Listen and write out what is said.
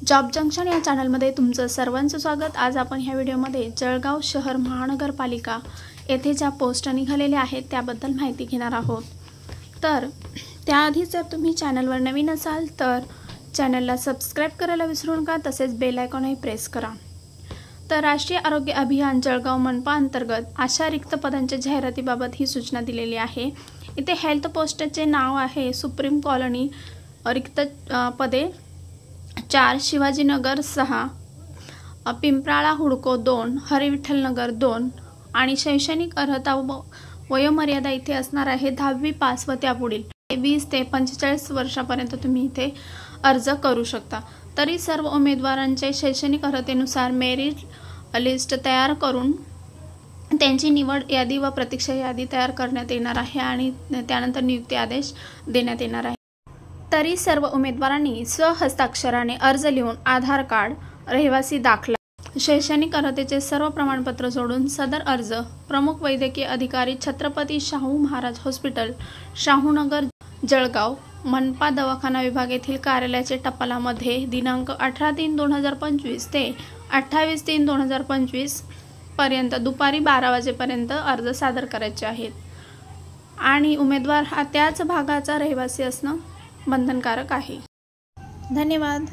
Job junction या चॅनलमध्ये तुमचं सर्वांचं स्वागत। आज आपण ह्या व्हिडिओमध्ये जळगाव शहर महानगरपालिका येथे ज्या पोस्ट निघालेल्या आहेत त्याबद्दल माहिती घेणार आहोत। तर त्याआधी जर तुम्ही चॅनलवर नवीन असाल तर चॅनलला सबस्क्राइब करायला विसरू नका, तसेच बेल आयकॉनही प्रेस करा। तर राष्ट्रीय आरोग्य अभियान जळगाव मनपा अंतर्गत अशा रिक्त पदांच्या जाहिरातीबाबत ही सूचना दिलेली आहे। इथे हेल्थ पोस्टचे नाव आहे सुप्रीम कॉलनी, रिक्त पदे 4, शिवाजीनगर 6, पिंपराळा हुडको 2, हरिविठ्ठल नगर 2 आणि शैक्षणिक अर्हता वयोमर्यादा इथे असणार आहे 10वी पास व त्यापुढील 20 ते 45 वर्षापर्यंत तुम्ही इथे अर्ज करू शकता। तरी सर्व उमेदवारांचे शैक्षणिक अर्हतेनुसार मेरिट लिस्ट तयार करून त्यांची निवड यादी व प्रतीक्षा यादी तयार करण्यात येणार आहे आणि त्यानंतर नियुक्ती आदेश देण्यात येणार आहे। तरी सर्व उमेदवारांनी स्वहस्ताक्षराने अर्ज लिहून आधार कार्ड, रहिवासी दाखला, शैक्षणिक अर्हतेचे सर्व प्रमाणपत्र जोडून सदर अर्ज प्रमुख वैद्यकीय अधिकारी छत्रपती शाहू महाराज हॉस्पिटल, शाहूनगर, जळगाव मनपा दवाखाना विभाग येथील कार्यालयाचे टपालामध्ये दिनांक 18/3/2025 ते 28/3/2025 पर्यंत दुपारी 12 वाजेपर्यंत अर्ज सादर करायचे आहेत आणि उमेदवार हा त्याच भागाचा रहिवासी असणं बंधनकारक आहे। धन्यवाद।